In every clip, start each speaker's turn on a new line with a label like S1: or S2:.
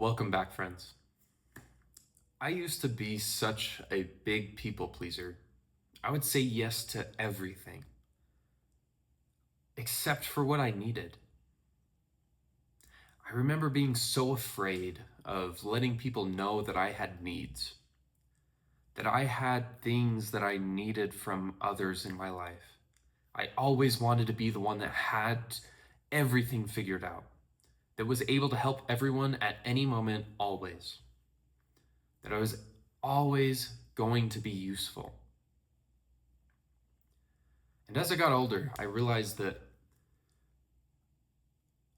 S1: Welcome back, friends. I used to be such a big people pleaser. I would say yes to everything, except for what I needed. I remember being so afraid of letting people know that I had needs, that I had things that I needed from others in my life. I always wanted to be the one that had everything figured out, that was able to help everyone at any moment, always. That I was always going to be useful. And as I got older, I realized that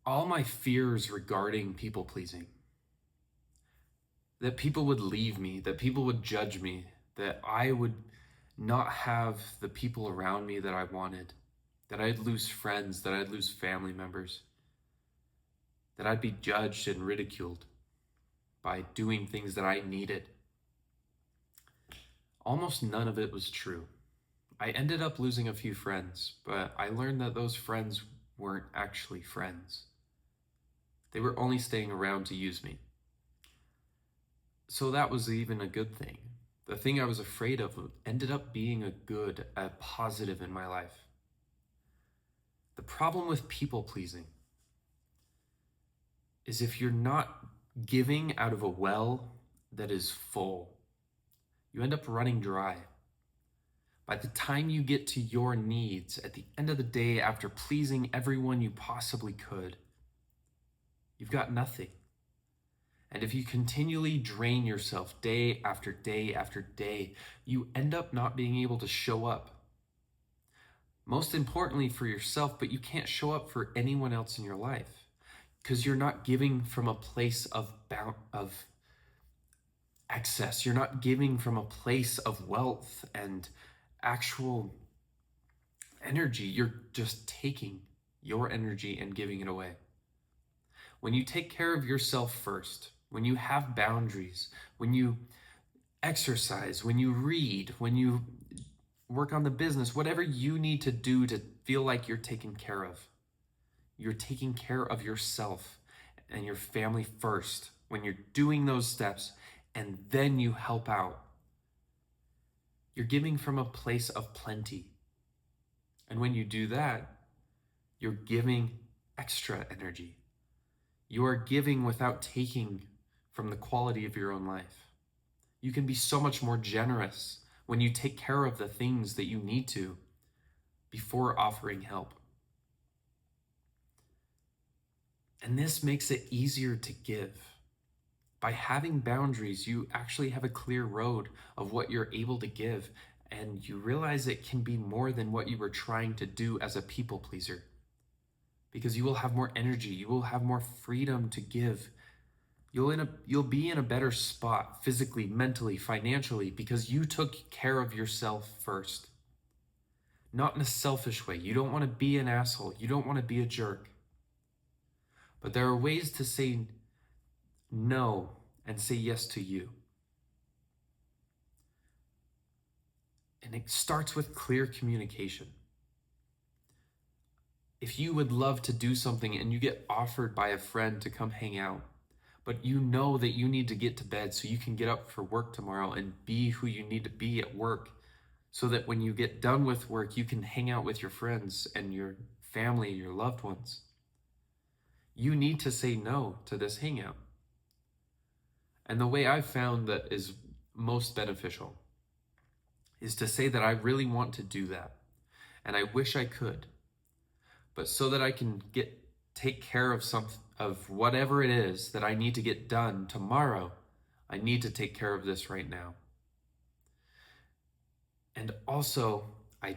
S1: all my fears regarding people pleasing, that people would leave me, that people would judge me, that I would not have the people around me that I wanted, that I'd lose friends, that I'd lose family members, that I'd be judged and ridiculed by doing things that I needed. Almost none of it was true. I ended up losing a few friends, but I learned that those friends weren't actually friends. They were only staying around to use me. So that was even a good thing. The thing I was afraid of ended up being a positive in my life. The problem with people pleasing is if you're not giving out of a well that is full, you end up running dry. By the time you get to your needs, at the end of the day, after pleasing everyone you possibly could, you've got nothing. And if you continually drain yourself day after day after day, you end up not being able to show up. Most importantly for yourself, but you can't show up for anyone else in your life because you're not giving from a place of excess. You're not giving from a place of wealth and actual energy. You're just taking your energy and giving it away. When you take care of yourself first, when you have boundaries, when you exercise, when you read, when you work on the business, whatever you need to do to feel like you're taken care of, you're taking care of yourself and your family first. When you're doing those steps and then you help out, you're giving from a place of plenty. And when you do that, you're giving extra energy. You are giving without taking from the quality of your own life. You can be so much more generous when you take care of the things that you need to before offering help. And this makes it easier to give. By having boundaries, you actually have a clear road of what you're able to give, and you realize it can be more than what you were trying to do as a people pleaser. Because you will have more energy, you will have more freedom to give. You'll be in a better spot physically, mentally, financially, because you took care of yourself first. Not in a selfish way. You don't want to be an asshole. You don't want to be a jerk. But there are ways to say no and say yes to you. And it starts with clear communication. If you would love to do something and you get offered by a friend to come hang out, but you know that you need to get to bed so you can get up for work tomorrow and be who you need to be at work, so that when you get done with work, you can hang out with your friends and your family, your loved ones. You need to say no to this hangout. And the way I've found that is most beneficial is to say that I really want to do that. And I wish I could. But so that I can take care of whatever it is that I need to get done tomorrow, I need to take care of this right now. And also, I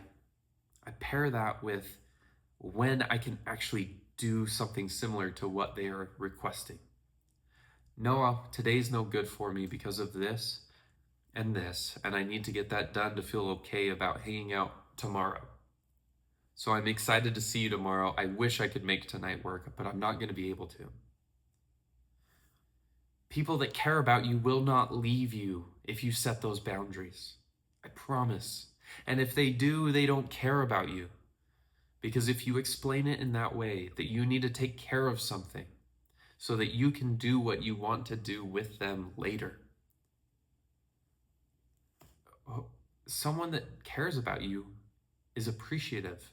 S1: pair that with when I can actually do something similar to what they are requesting. No, today's no good for me because of this, and I need to get that done to feel okay about hanging out tomorrow. So I'm excited to see you tomorrow. I wish I could make tonight work, but I'm not going to be able to. People that care about you will not leave you if you set those boundaries. I promise. And if they do, they don't care about you. Because if you explain it in that way, that you need to take care of something, so that you can do what you want to do with them later. Someone that cares about you is appreciative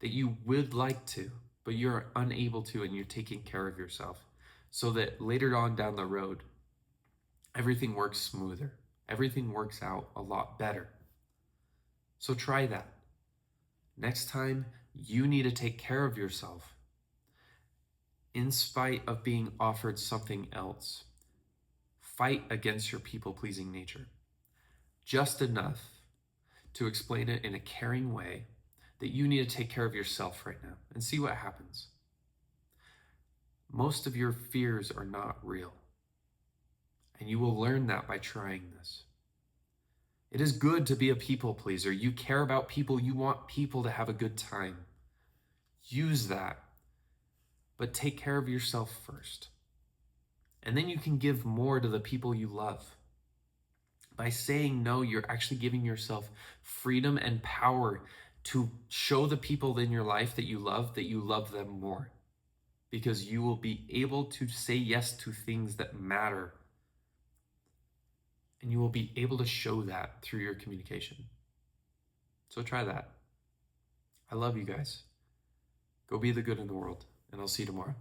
S1: that you would like to, but you're unable to, and you're taking care of yourself so that later on down the road, everything works smoother. Everything works out a lot better. So try that. Next time you need to take care of yourself, in spite of being offered something else, fight against your people-pleasing nature. Just enough to explain it in a caring way that you need to take care of yourself right now and see what happens. Most of your fears are not real, and you will learn that by trying this. It is good to be a people pleaser. You care about people. You want people to have a good time. Use that, but take care of yourself first. And then you can give more to the people you love. By saying no, you're actually giving yourself freedom and power to show the people in your life that you love them more. Because you will be able to say yes to things that matter. And you will be able to show that through your communication. So try that. I love you guys. Go be the good in the world, and I'll see you tomorrow.